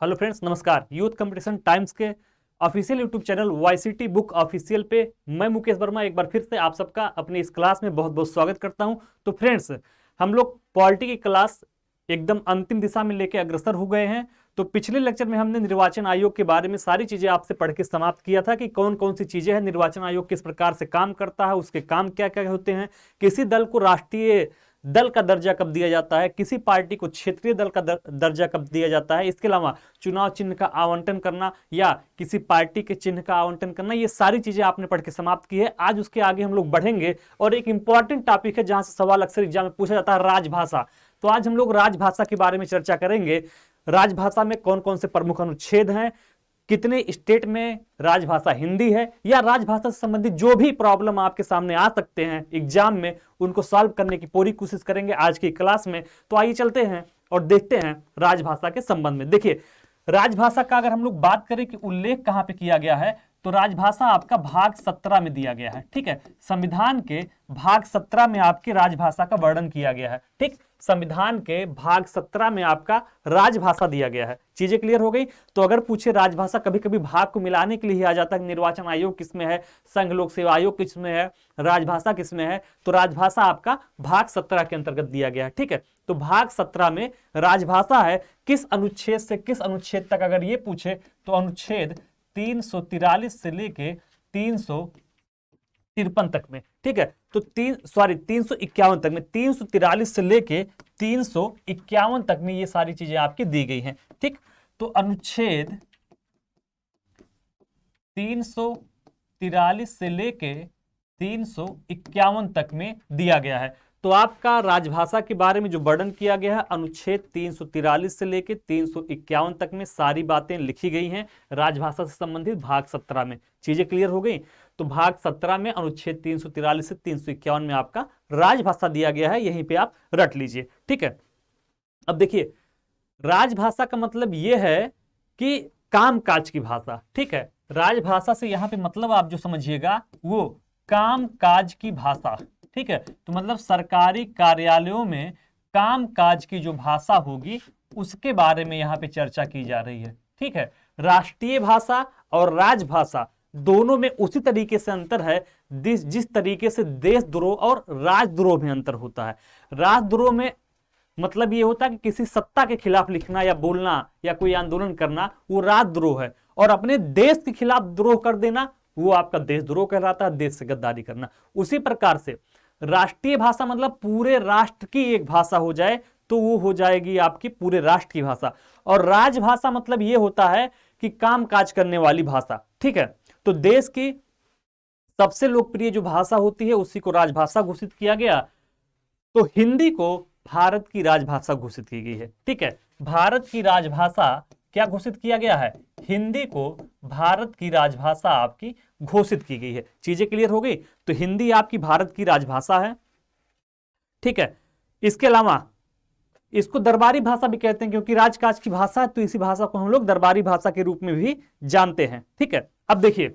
Hello friends, नमस्कार। Youth competition times के official YouTube channel YCT book official पे मैं मुकेश वर्मा एक बार फिर से आप सबका अपनी इस क्लास में बहुत बहुत स्वागत करता हूं। तो फ्रेंड्स, हम लोग पॉलिटी की क्लास एकदम अंतिम दिशा में लेके अग्रसर हो गए हैं। तो पिछले लेक्चर में हमने निर्वाचन आयोग के बारे में सारी चीजें आपसे पढ़ के समाप्त किया था कि कौन कौन सी चीजें हैं, निर्वाचन आयोग किस प्रकार से काम करता है, उसके काम क्या क्या होते हैं, किसी दल को राष्ट्रीय दल का दर्जा कब दिया जाता है, किसी पार्टी को क्षेत्रीय दल का दर्जा कब दिया जाता है, इसके अलावा चुनाव चिन्ह का आवंटन करना या किसी पार्टी के चिन्ह का आवंटन करना, ये सारी चीजें आपने पढ़ के समाप्त की है। आज उसके आगे हम लोग बढ़ेंगे और एक इंपॉर्टेंट टॉपिक है जहां से सवाल अक्सर एग्जाम में पूछा जाता है, राजभाषा। तो आज हम लोग राजभाषा के बारे में चर्चा करेंगे। राजभाषा में कौन कौन से प्रमुख अनुच्छेद हैं, कितने स्टेट में राजभाषा हिंदी है, या राजभाषा से संबंधित जो भी प्रॉब्लम आपके सामने आ सकते हैं एग्जाम में, उनको सॉल्व करने की पूरी कोशिश करेंगे आज की क्लास में। तो आइए चलते हैं और देखते हैं राजभाषा के संबंध में। देखिए, राजभाषा का अगर हम लोग बात करें कि उल्लेख कहां पे किया गया है, तो राजभाषा आपका भाग 17 में दिया गया है। ठीक है, संविधान के भाग 17 में आपकी राजभाषा का वर्णन किया गया है। ठीक, संविधान के भाग 17 में आपका राजभाषा दिया गया है। चीजें क्लियर हो गई। तो अगर पूछे राजभाषा, कभी कभी भाग को मिलाने के लिए ही आ जाता है, निर्वाचन आयोग किसमें है, संघ लोक सेवा आयोग किसमें है, राजभाषा किसमें है, तो राजभाषा आपका भाग 17 के अंतर्गत दिया गया है। ठीक है, तो भाग 17 में राजभाषा है। किस अनुच्छेद से किस अनुच्छेद तक अगर ये पूछे तो अनुच्छेद 343 से लेके 353 तक में। ठीक है, तो 351 तक में, 343 से लेके 351 तक में ये सारी चीजें आपकी दी गई हैं। ठीक, तो अनुच्छेद 343 से लेके 351 तक में दिया गया है। तो आपका राजभाषा के बारे में जो वर्णन किया गया है, अनुच्छेद 343 से लेके 351 तक में सारी बातें लिखी गई हैं राजभाषा से संबंधित भाग 17 में। चीजें क्लियर हो गई। तो भाग 17 में अनुच्छेद 343 से 351 में आपका राजभाषा दिया गया है, यहीं पे आप रट लीजिए। ठीक है, अब देखिए, राजभाषा का मतलब यह है कि कामकाज की भाषा। ठीक है, राजभाषा से यहां पे मतलब आप जो समझिएगा वो कामकाज की भाषा। ठीक है, तो मतलब सरकारी कार्यालयों में कामकाज की जो भाषा होगी उसके बारे में यहां पे चर्चा की जा रही है। ठीक है, राष्ट्रीय भाषा और राजभाषा दोनों में उसी तरीके से अंतर है जिस तरीके से देशद्रोह और राजद्रोह में अंतर होता है। राजद्रोह में मतलब ये होता है कि किसी सत्ता के खिलाफ लिखना या बोलना या कोई आंदोलन करना, वो राजद्रोह है। और अपने देश के खिलाफ द्रोह कर देना, वो आपका देशद्रोह कहलाता है, देश से गद्दारी करना। उसी प्रकार से राष्ट्रीय भाषा मतलब पूरे राष्ट्र की एक भाषा हो जाए तो वो हो जाएगी आपकी पूरे राष्ट्र की भाषा। और राजभाषा मतलब ये होता है कि कामकाज करने वाली भाषा। ठीक है, तो देश की सबसे लोकप्रिय जो भाषा होती है उसी को राजभाषा घोषित किया गया। तो हिंदी को भारत की राजभाषा घोषित की गई है। ठीक है, भारत की राजभाषा क्या घोषित किया गया है, हिंदी को भारत की राजभाषा आपकी घोषित की गई है। चीजें क्लियर हो गई। तो हिंदी आपकी भारत की राजभाषा है। ठीक है, इसके अलावा इसको दरबारी भाषा भी कहते हैं, क्योंकि राजकाज की भाषा है, तो इसी भाषा को हम लोग दरबारी भाषा के रूप में भी जानते हैं। ठीक है, अब देखिए,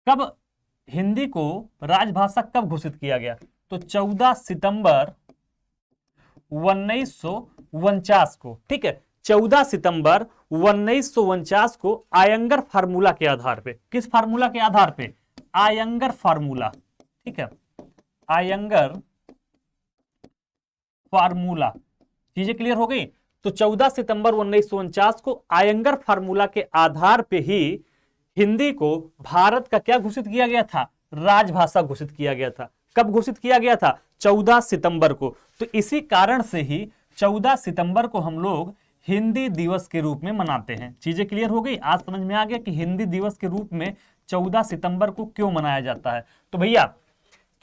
कब हिंदी को राजभाषा कब घोषित किया गया, तो 14 सितंबर 1949 को। ठीक है, 14 सितंबर 1949 को आयंगर फार्मूला के आधार पे। किस फार्मूला के आधार पे, आयंगर फार्मूला। ठीक है, आयंगर फार्मूला। चीजें क्लियर हो गई। तो 14 सितंबर 1949 को आयंगर फार्मूला के आधार पे ही हिंदी को भारत का क्या घोषित किया गया था, राजभाषा घोषित किया गया था। कब घोषित किया गया था, 14 सितंबर को। तो इसी कारण से ही 14 सितंबर को हम लोग हिंदी दिवस के रूप में मनाते हैं। चीजें क्लियर हो गई। आज समझ में आ गया कि हिंदी दिवस के रूप में 14 सितंबर को क्यों मनाया जाता है। तो भैया,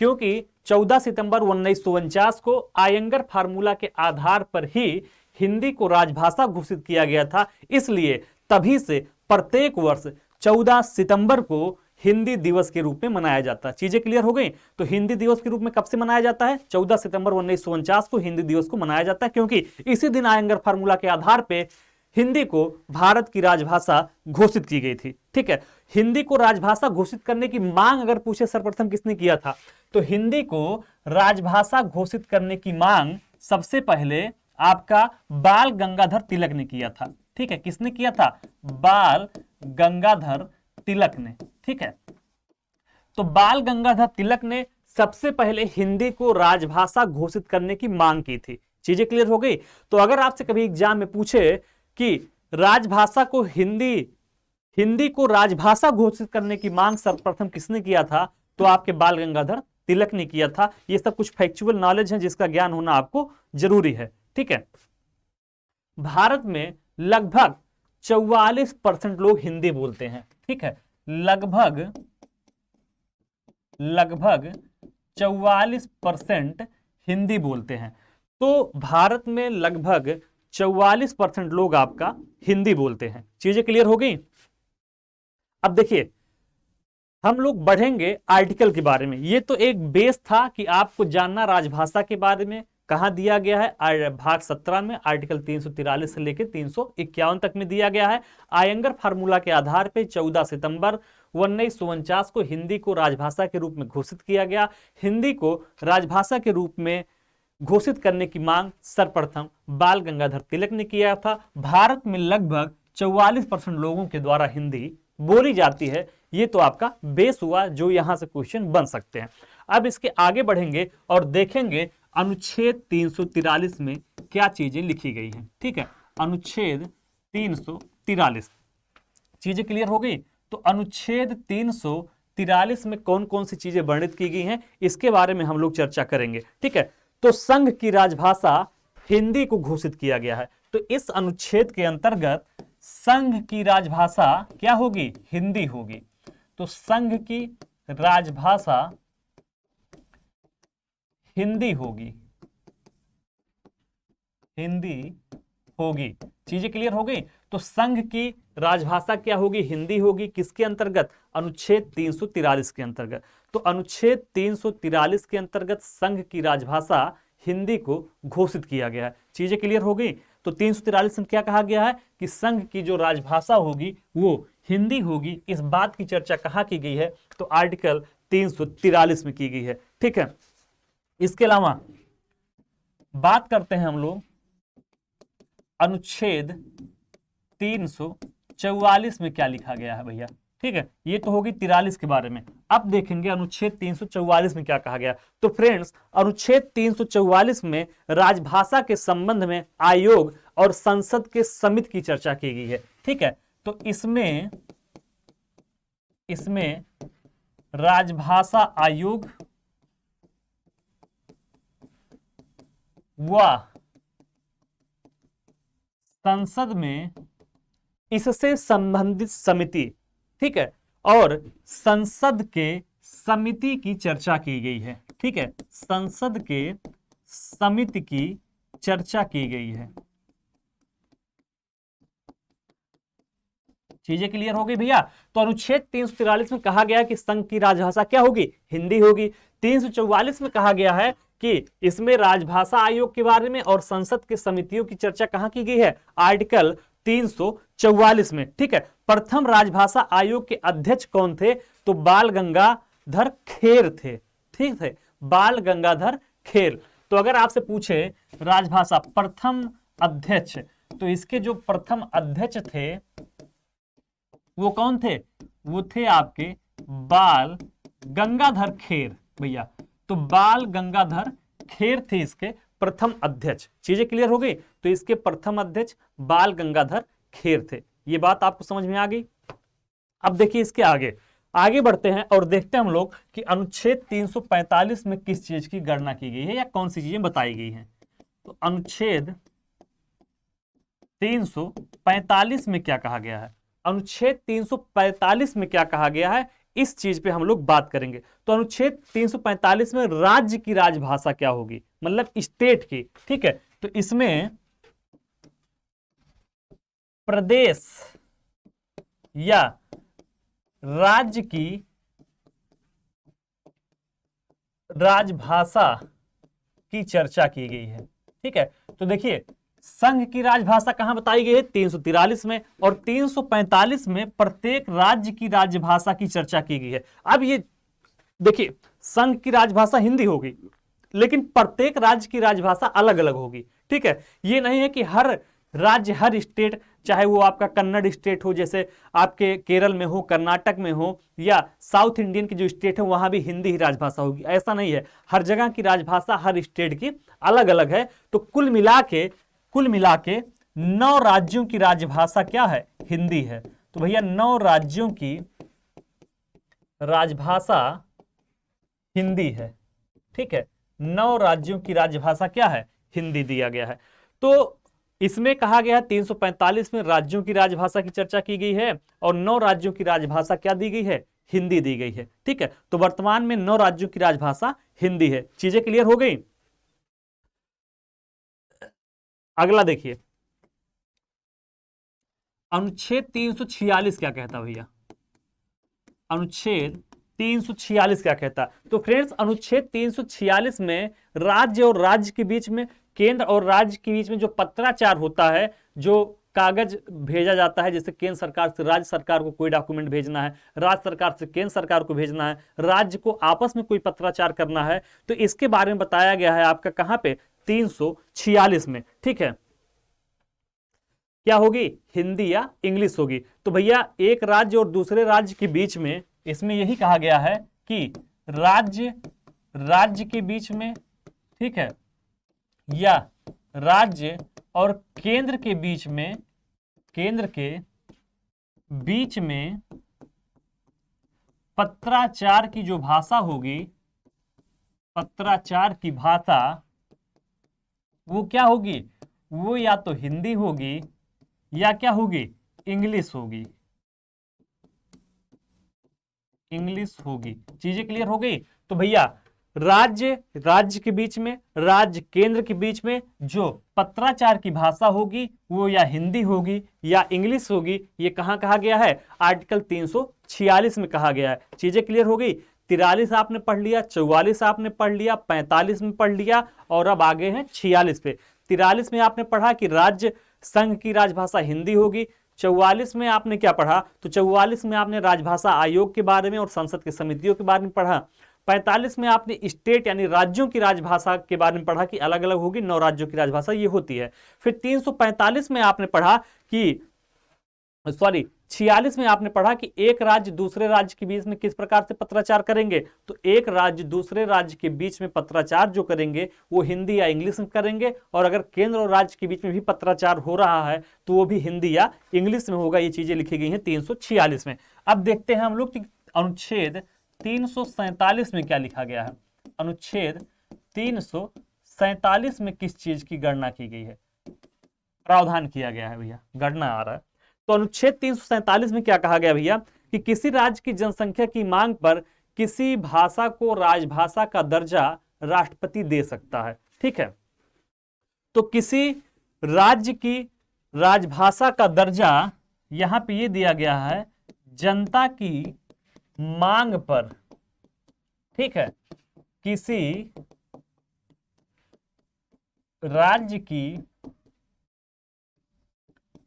क्योंकि 14 सितंबर 1949 को आयंगर फार्मूला के आधार पर ही हिंदी को राजभाषा घोषित किया गया था, इसलिए तभी से प्रत्येक वर्ष 14 सितंबर को हिंदी दिवस के रूप में मनाया जाता है। चीजें क्लियर हो गई। तो हिंदी दिवस के रूप में कब से मनाया जाता है, 14 सितंबर 1949 को हिंदी दिवस को मनाया जाता है, क्योंकि इसी दिन आयंगर फार्मूला के आधार पे हिंदी को भारत की राजभाषा घोषित की गई थी। ठीक है, हिंदी को राजभाषा घोषित करने की मांग अगर पूछे सर्वप्रथम किसने किया था, तो हिंदी को राजभाषा घोषित करने की मांग सबसे पहले आपका बाल गंगाधर तिलक ने किया था। ठीक है, किसने किया था? बाल गंगाधर तिलक ने। ठीक है, तो बाल गंगाधर तिलक ने सबसे पहले हिंदी को राजभाषा घोषित करने की मांग की थी। चीजें क्लियर हो गई? तो अगर आपसे कभी एग्जाम में पूछे कि राजभाषा को हिंदी को राजभाषा घोषित करने की मांग सर्वप्रथम किसने किया था, तो आपके बाल गंगाधर तिलक ने किया था। ये सब कुछ फैक्चुअल नॉलेज है जिसका ज्ञान होना आपको जरूरी है। ठीक है, भारत में लगभग 44% लोग हिंदी बोलते हैं। ठीक है, लगभग 44% हिंदी बोलते हैं। तो भारत में लगभग 44% लोग आपका हिंदी बोलते हैं। चीजें क्लियर हो गई? अब देखिए, हम लोग बढ़ेंगे आर्टिकल के बारे में। ये तो एक बेस था कि आपको जानना राजभाषा के बारे में। कहां दिया गया है? भाग 17 में आर्टिकल 343 से लेकर 351 तक में दिया गया है। आयंगर फार्मूला के आधार पर 14 सितंबर 1949 को हिंदी को राजभाषा के रूप में घोषित किया गया। हिंदी को राजभाषा के रूप में घोषित करने की मांग सर्वप्रथम बाल गंगाधर तिलक ने किया था। भारत में लगभग 44% लोगों के द्वारा हिंदी बोली जाती है। ये तो आपका बेस हुआ जो यहां से क्वेश्चन बन सकते हैं। अब इसके आगे बढ़ेंगे और देखेंगे अनुच्छेद 343 में क्या चीजें लिखी गई हैं। ठीक है, अनुच्छेद 343, चीजें क्लियर हो गई? तो अनुच्छेद 343 में कौन कौन सी चीजें वर्णित की गई हैं, इसके बारे में हम लोग चर्चा करेंगे। ठीक है, तो संघ की राजभाषा हिंदी को घोषित किया गया है। तो इस अनुच्छेद के अंतर्गत संघ की राजभाषा क्या होगी? हिंदी होगी। तो संघ की राजभाषा हिंदी होगी, हिंदी होगी। चीजें क्लियर हो गई? तो संघ की राजभाषा क्या होगी? हिंदी होगी। किसके अंतर्गत? अनुच्छेद 343 के अंतर्गत। तो अनुच्छेद 343 के अंतर्गत संघ की राजभाषा हिंदी को घोषित किया गया है। चीजें क्लियर हो गई? तो 343 में क्या कहा गया है कि संघ की जो राजभाषा होगी वो हिंदी होगी। इस बात की चर्चा कहां की गई है? तो आर्टिकल 343 में की गई है। ठीक है, इसके अलावा बात करते हैं हम लोग अनुच्छेद 344 में क्या लिखा गया है भैया। ठीक है, ये तो होगी 43 के बारे में। अब देखेंगे अनुच्छेद 344 में क्या कहा गया। तो फ्रेंड्स, अनुच्छेद 344 में राजभाषा के संबंध में आयोग और संसद के समिति की चर्चा की गई है। ठीक है, तो इसमें राजभाषा आयोग व संसद में इससे संबंधित समिति, ठीक है, और संसद के समिति की चर्चा की गई है। ठीक है, संसद के समिति की चर्चा की गई है। चीजें क्लियर हो गई भैया? तो अनुच्छेद 343 में कहा गया कि संघ की राजभाषा क्या होगी? हिंदी होगी। 344 में कहा गया है कि इसमें राजभाषा आयोग के बारे में और संसद के समितियों की चर्चा कहां की गई है? आर्टिकल 344 में। ठीक है, प्रथम राजभाषा आयोग के अध्यक्ष कौन थे? तो बाल गंगाधर खेर थे। ठीक है, बाल गंगाधर खेर। तो अगर आपसे पूछे राजभाषा प्रथम अध्यक्ष, तो इसके जो प्रथम अध्यक्ष थे वो कौन थे? वो थे आपके बाल गंगाधर खेर भैया। तो बाल गंगाधर खेर थे इसके प्रथम अध्यक्ष। चीजें क्लियर हो गई? तो इसके प्रथम अध्यक्ष बाल गंगाधर खेर थे। ये बात आपको समझ में आ गई? अब देखिए इसके आगे बढ़ते हैं और देखते हैं हम लोग कि अनुच्छेद 345 में किस चीज की गणना की गई है या कौन सी चीजें बताई गई हैं। तो अनुच्छेद 345 में क्या कहा गया है? अनुच्छेद 345 में क्या कहा गया है, इस चीज पे हम लोग बात करेंगे। तो अनुच्छेद 345 में राज्य की राजभाषा क्या होगी, मतलब स्टेट की। ठीक है, तो इसमें प्रदेश या राज्य की राजभाषा की चर्चा की गई है। ठीक है, तो देखिए संघ की राजभाषा कहां बताई गई है? 343 में, और 345 में प्रत्येक राज्य की राजभाषा की चर्चा की गई है। अब ये देखिए, संघ की राजभाषा हिंदी होगी, लेकिन प्रत्येक राज्य की राजभाषा अलग अलग होगी। ठीक है, ये नहीं है कि हर राज्य, हर स्टेट, चाहे वो आपका कन्नड़ स्टेट हो, जैसे आपके केरल में हो, कर्नाटक में हो, या साउथ इंडियन की जो स्टेट है वहां भी हिंदी ही राजभाषा होगी, ऐसा नहीं है। हर जगह की राजभाषा हर स्टेट की अलग अलग है। तो कुल मिला के 9 राज्यों की राजभाषा क्या है? हिंदी है। तो भैया 9 राज्यों की राजभाषा हिंदी है। ठीक है, 9 राज्यों की राजभाषा क्या है? हिंदी दिया गया है। तो इसमें कहा गया है 345 में राज्यों की राजभाषा की चर्चा की गई है और 9 राज्यों की राजभाषा क्या दी गई है? हिंदी दी गई है। ठीक है, तो वर्तमान में 9 राज्यों की राजभाषा हिंदी है। चीजें क्लियर हो गई? अगला देखिए, अनुच्छेद 346 क्या कहता भैया? अनुच्छेद 346 क्या कहता? तो फ्रेंड्स, अनुच्छेद 346 में राज्य और राज्य के बीच में, केंद्र और राज्य के बीच में जो पत्राचार होता है, जो कागज भेजा जाता है, जैसे केंद्र सरकार से राज्य सरकार को कोई डॉक्यूमेंट भेजना है, राज्य सरकार से केंद्र सरकार को भेजना है, राज्य को आपस में कोई पत्राचार करना है, तो इसके बारे में बताया गया है आपका कहां पे? 346 में। ठीक है, क्या होगी? हिंदी या इंग्लिश होगी। तो भैया एक राज्य और दूसरे राज्य के बीच में, इसमें यही कहा गया है कि राज्य के बीच में, ठीक है, या राज्य और केंद्र के बीच में, पत्राचार की जो भाषा होगी, पत्राचार की भाषा वो क्या होगी? वो या तो हिंदी होगी या क्या होगी? इंग्लिश होगी। चीजें क्लियर हो गई? तो भैया राज्य के बीच में, राज्य केंद्र के बीच में जो पत्राचार की भाषा होगी वो या हिंदी होगी या इंग्लिश होगी। ये कहां कहा गया है? आर्टिकल 346 में कहा गया है। चीजें क्लियर हो गई? 43 आपने पढ़ लिया, 44 आपने पढ़ लिया, 45 में पढ़ लिया और अब आगे हैं 46 पे। 43 में आपने पढ़ा कि राज्य संघ की राजभाषा हिंदी होगी। 44 में आपने क्या पढ़ा? तो 44 में आपने राजभाषा आयोग के बारे में और संसद की समितियों के बारे में पढ़ा। 45 में आपने स्टेट यानी राज्यों की राजभाषा के बारे में पढ़ा कि अलग अलग होगी, 9 राज्यों की राजभाषा ये होती है। फिर 345 में आपने पढ़ा कि 46 में आपने पढ़ा कि एक राज्य दूसरे राज्य के बीच में किस प्रकार से पत्राचार करेंगे। तो एक राज्य दूसरे राज्य के बीच में पत्राचार जो करेंगे वो हिंदी या इंग्लिश में करेंगे, और अगर केंद्र और राज्य के बीच में भी पत्राचार हो रहा है तो वो भी हिंदी या इंग्लिश में होगा। ये चीजें लिखी गई हैं 346 में। अब देखते हैं हम लोग कि अनुच्छेद 347 में क्या लिखा गया है। अनुच्छेद 347 में किस चीज की गणना की गई है, प्रावधान किया गया है भैया, गणना आ रहा है। तो अनुच्छेद 347 में क्या कहा गया भैया कि किसी राज्य की जनसंख्या की मांग पर किसी भाषा को राजभाषा का दर्जा राष्ट्रपति दे सकता है। ठीक है, तो किसी राज्य की राजभाषा का दर्जा यहां पे ये दिया गया है जनता की मांग पर। ठीक है, किसी राज्य की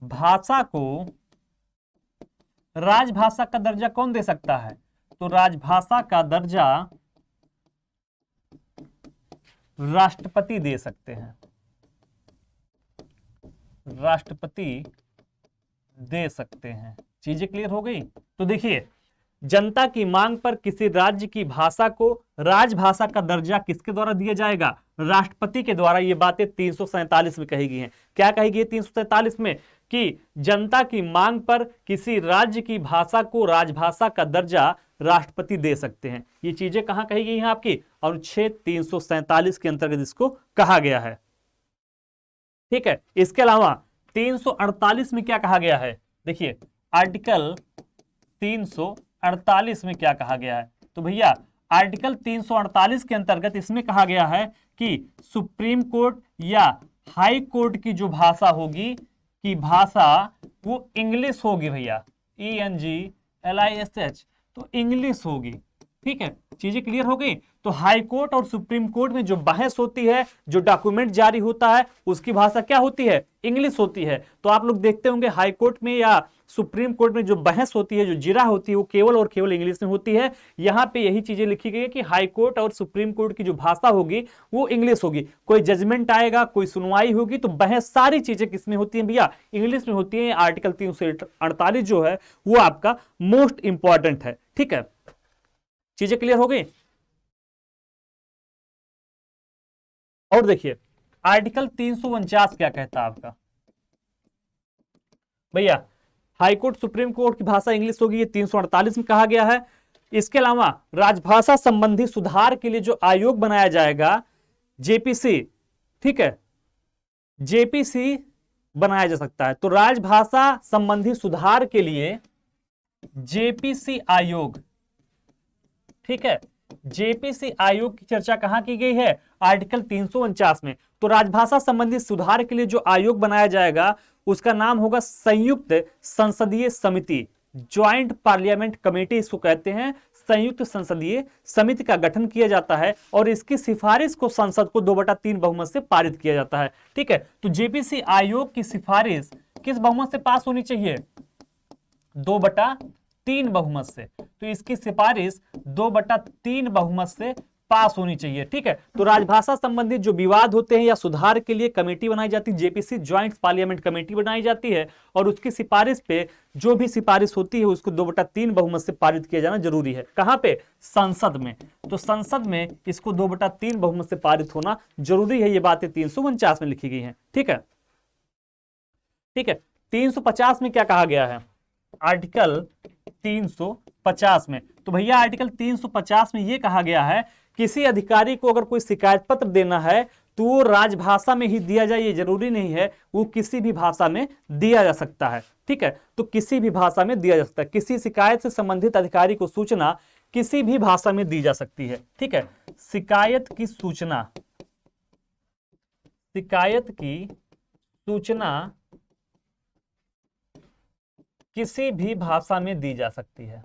भाषा को राजभाषा का दर्जा कौन दे सकता है? तो राजभाषा का दर्जा राष्ट्रपति दे सकते हैं, राष्ट्रपति दे सकते हैं। चीजें क्लियर हो गई? तो देखिए, जनता की मांग पर किसी राज्य की भाषा को राजभाषा का दर्जा किसके द्वारा दिया जाएगा? राष्ट्रपति के द्वारा। ये बातें 347 में कही गई हैं। क्या कही गई है 347 में? कि जनता की मांग पर किसी राज्य की भाषा को राजभाषा का दर्जा राष्ट्रपति दे सकते हैं। ये चीजें कहां कही गई हैं आपकी? अनुच्छेद 347 के अंतर्गत इसको कहा गया है। ठीक है, इसके अलावा 348 में क्या कहा गया है? देखिए, आर्टिकल 348 में क्या कहा गया है? तो भैया आर्टिकल 348 के अंतर्गत इसमें कहा गया है कि सुप्रीम कोर्ट या हाई कोर्ट की जो भाषा होगी की भाषा वो इंग्लिश होगी भैया, ENGLISH, तो इंग्लिश होगी। ठीक है, चीजें क्लियर हो गई। तो हाई कोर्ट और सुप्रीम कोर्ट में जो बहस होती है, जो डॉक्यूमेंट जारी होता है, उसकी भाषा क्या होती है? इंग्लिश होती है। तो आप लोग देखते होंगे हाई कोर्ट में या सुप्रीम कोर्ट में जो बहस होती है, जो जिरा होती है, वो केवल और केवल इंग्लिश में होती है। यहां पे यही चीजें लिखी गई है कि हाई कोर्ट और सुप्रीम कोर्ट की जो भाषा होगी वो इंग्लिश होगी। कोई जजमेंट आएगा, कोई सुनवाई होगी, तो बहस सारी चीजें किसमें होती हैं भैया? इंग्लिश में होती है। आर्टिकल 348 जो है वो आपका मोस्ट इंपॉर्टेंट है। ठीक है, चीजें क्लियर हो गई। और देखिए आर्टिकल 349 क्या कहता है आपका भैया? हाईकोर्ट सुप्रीम कोर्ट की भाषा इंग्लिश होगी, ये 348 में कहा गया है। इसके अलावा राजभाषा संबंधी सुधार के लिए जो आयोग बनाया जाएगा, जेपीसी, ठीक है, जेपीसी बनाया जा सकता है। तो राजभाषा संबंधी सुधार के लिए जेपीसी आयोग, ठीक है, जेपीसी आयोग की चर्चा कहां की गई है? आर्टिकल 349 में। तो राजभाषा संबंधी सुधार के लिए जो आयोग बनाया जाएगा उसका नाम होगा संयुक्त संसदीय समिति, ज्वाइंट पार्लियामेंट कमेटी इसको कहते हैं। संयुक्त संसदीय समिति का गठन किया जाता है और इसकी सिफारिश को संसद को 2/3 बहुमत से पारित किया जाता है। ठीक है, तो जेपीसी आयोग की सिफारिश किस बहुमत से पास होनी चाहिए? 2/3 बहुमत से। तो इसकी सिफारिश 2/3 बहुमत से पास होनी चाहिए। ठीक है, तो राजभाषा संबंधित जो विवाद होते हैं या सुधार के लिए कमेटी बनाई जाती है, जेपीसी ज्वाइंट पार्लियामेंट कमेटी बनाई जाती है और उसकी सिफारिश पे जो भी सिफारिश होती है उसको 2/3 बहुमत से पारित किया जाना जरूरी है। कहां पे? संसद में। तो संसद में इसको 2/3 बहुमत से पारित होना जरूरी है। ये बातें 349 में लिखी गई है। ठीक है, ठीक है। 350 में क्या कहा गया है? आर्टिकल 350 में, तो भैया आर्टिकल 350 में यह कहा गया है किसी अधिकारी को अगर कोई शिकायत पत्र देना है तो वो राजभाषा में ही दिया जाए, ये जरूरी नहीं है, वो किसी भी भाषा में दिया जा सकता है। ठीक है, तो किसी भी भाषा में दिया जा सकता है। किसी शिकायत से संबंधित अधिकारी को सूचना किसी भी भाषा में दी जा सकती है। ठीक है, शिकायत की सूचना, शिकायत की सूचना किसी भी भाषा में दी जा सकती है,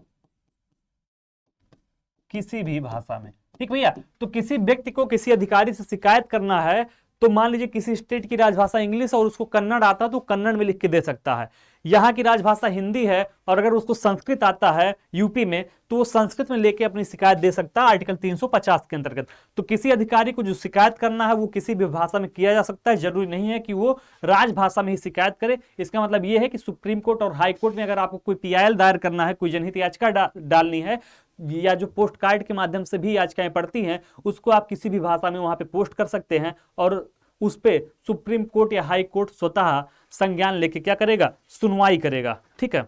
किसी भी भाषा में। ठीक भैया, तो किसी व्यक्ति को किसी अधिकारी से शिकायत करना है तो मान लीजिए किसी स्टेट की राजभाषा इंग्लिश और उसको कन्नड़ आता है तो कन्नड़ में लिख के दे सकता है। यहाँ की राजभाषा हिंदी है और अगर उसको संस्कृत आता है यूपी में तो वो संस्कृत में लेके अपनी शिकायत दे सकता है आर्टिकल 350 के अंतर्गत। तो किसी अधिकारी को जो शिकायत करना है वो किसी भी भाषा में किया जा सकता है, जरूरी नहीं है कि वो राजभाषा में ही शिकायत करे। इसका मतलब ये है कि सुप्रीम कोर्ट और हाई कोर्ट में अगर आपको कोई पीआईएल दायर करना है, कोई जनहित याचिका डालनी है या जो पोस्ट कार्ड के माध्यम से भी याचिकाएं पड़ती हैं, उसको आप किसी भी भाषा में वहां पे पोस्ट कर सकते हैं और उस पे सुप्रीम कोर्ट या हाई कोर्ट स्वतः संज्ञान लेके क्या करेगा? सुनवाई करेगा। ठीक है,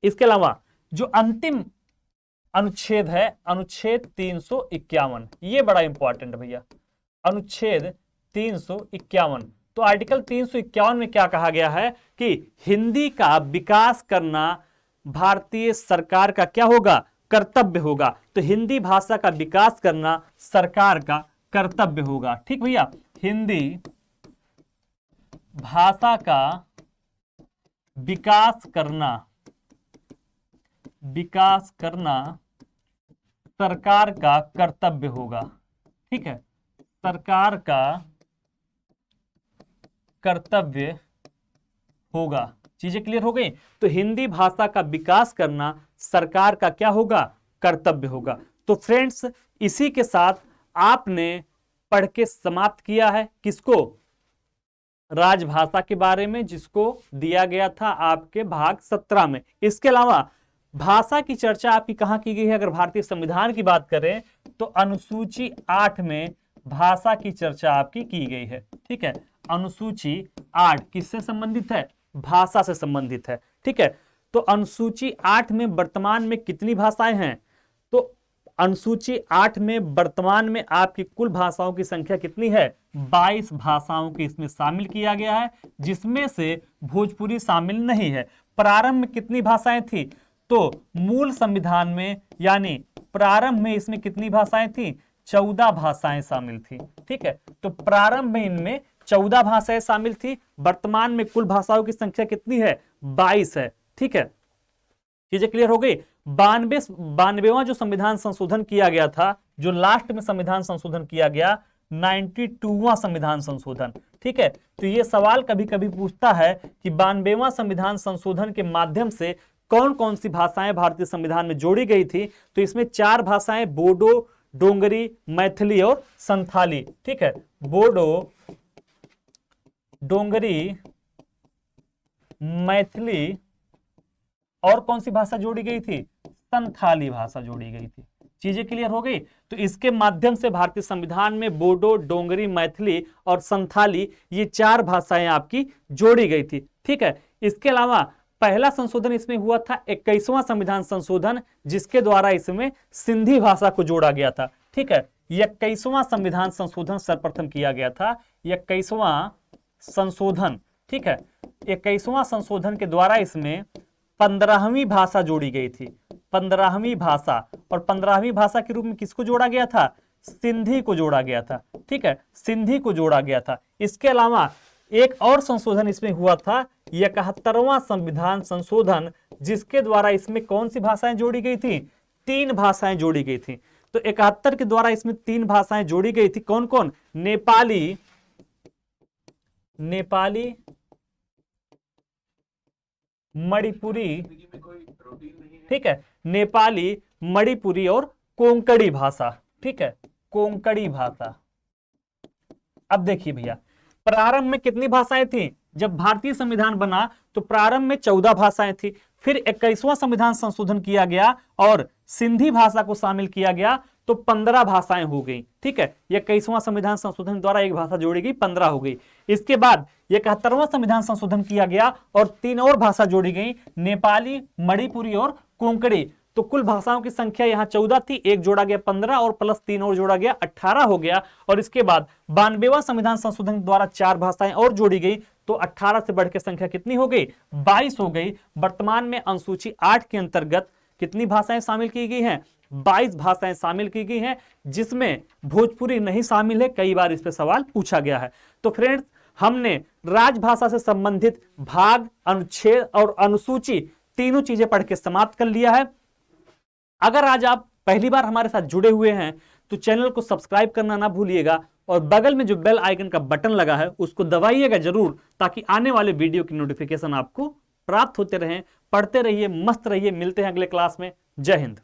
इसके अलावा जो अंतिम अनुच्छेद है, अनुच्छेद 351, ये बड़ा इंपॉर्टेंट भैया, अनुच्छेद 351। तो आर्टिकल 351 में क्या कहा गया है कि हिंदी का विकास करना भारतीय सरकार का क्या होगा? कर्तव्य होगा। तो हिंदी भाषा का विकास करना सरकार का कर्तव्य होगा। ठीक भैया, हिंदी भाषा का विकास करना सरकार का कर्तव्य होगा। ठीक है, सरकार का कर्तव्य होगा। चीजें क्लियर हो गई। तो हिंदी भाषा का विकास करना सरकार का क्या होगा? कर्तव्य होगा। तो फ्रेंड्स, इसी के साथ आपने पढ़ के समाप्त किया है किसको? राजभाषा के बारे में, जिसको दिया गया था आपके भाग 17 में। इसके अलावा भाषा की चर्चा आपकी कहां की गई है? अगर भारतीय संविधान की बात करें तो अनुसूची 8 में भाषा की चर्चा आपकी की गई है। ठीक है, अनुसूची 8 किससे संबंधित है? भाषा से संबंधित है। ठीक है, तो अनुसूची 8 में वर्तमान में कितनी भाषाएं हैं? तो अनुसूची 8 में वर्तमान में आपकी कुल भाषाओं की संख्या कितनी है? 22 भाषाओं की इसमें शामिल किया गया है, जिसमें से भोजपुरी शामिल नहीं है। प्रारंभ में कितनी भाषाएं थी? तो मूल संविधान में यानी प्रारंभ में इसमें कितनी भाषाएं थी? 14 भाषाएं शामिल थी। ठीक है, तो प्रारंभ में इनमें 14 भाषाएं शामिल थी। वर्तमान में कुल भाषाओं की संख्या कितनी है? 22 है। ठीक है, चीजें क्लियर हो गई। बानवेवां जो संविधान संशोधन किया गया था, जो लास्ट में संविधान संशोधन किया गया, 92वां संविधान संशोधन। ठीक है, तो ये सवाल कभी कभी पूछता है कि 92वां संविधान संशोधन के माध्यम से कौन कौन सी भाषाएं भारतीय संविधान में जोड़ी गई थी। तो इसमें 4 भाषाएं, बोडो, डोंगरी, मैथिली और संथाली। ठीक है, बोडो, डोंगरी, मैथिली और कौन सी भाषा जोड़ी गई थी, संथाली भाषा जोड़ी गई थी। चीजें क्लियर हो गई। तो इसके माध्यम से भारतीय संविधान में बोडो, डोंगरी, मैथिली और संथाली ये 4 भाषाएं आपकी जोड़ी गई थी। ठीक है, इसके अलावा पहला संशोधन इसमें हुआ था 21वां संविधान संशोधन, जिसके द्वारा इसमें सिंधी भाषा को जोड़ा गया था। ठीक है, 21वां संविधान संशोधन सर्वप्रथम किया गया था, 21वां संशोधन। ठीक है, 21वां संशोधन के द्वारा इसमें 15वीं भाषा जोड़ी गई थी, 15वीं भाषा। और 15वीं भाषा के रूप में किसको जोड़ा गया था, सिंधी को जोड़ा गया था। ठीक है, सिंधी को जोड़ा गया था। इसके अलावा एक और संशोधन इसमें हुआ था, 71वां संविधान संशोधन, जिसके द्वारा इसमें कौन सी भाषाएं जोड़ी गई थी, 3 भाषाएं जोड़ी गई थी। तो 71 के द्वारा इसमें 3 भाषाएं जोड़ी गई थी। कौन कौन, नेपाली, मणिपुरी। ठीक है, नेपाली, मणिपुरी और कोंकणी भाषा। ठीक है, कोंकणी भाषा। अब देखिए भैया, प्रारंभ में कितनी भाषाएं थी, जब भारतीय संविधान बना तो प्रारंभ में 14 भाषाएं थी। फिर 21वां संविधान संशोधन किया गया और सिंधी भाषा को शामिल किया गया तो 15 भाषाएं हो गई। ठीक है, 21वां संविधान संशोधन द्वारा एक भाषा जोड़ी गई, 15 हो गई। इसके बाद 71वां संविधान संशोधन किया गया और 3 और भाषा जोड़ी गई, नेपाली, मणिपुरी और कोंकणी। तो कुल भाषाओं की संख्या यहाँ 14 थी, एक जोड़ा गया 15 और प्लस 3 और जोड़ा गया 18 हो गया। और इसके बाद 92वां संविधान संशोधन द्वारा 4 भाषाएं और जोड़ी गई तो 18 से बढ़कर संख्या कितनी हो गई, 22 हो गई। वर्तमान में अनुसूची 8 के अंतर्गत कितनी भाषाएं शामिल की गई हैं, 22 भाषाएं शामिल की गई हैं, जिसमें भोजपुरी नहीं शामिल है। कई बार इस पे सवाल पूछा गया है। तो फ्रेंड्स, हमने राजभाषा से संबंधित भाग, अनुच्छेद और अनुसूची तीनों चीजें पढ़ के समाप्त कर लिया है। अगर आज आप पहली बार हमारे साथ जुड़े हुए हैं तो चैनल को सब्सक्राइब करना ना भूलिएगा और बगल में जो बेल आइकन का बटन लगा है उसको दबाइएगा जरूर, ताकि आने वाले वीडियो की नोटिफिकेशन आपको प्राप्त होते रहें। पढ़ते रहिए, मस्त रहिए। मिलते हैं अगले क्लास में। जय हिंद।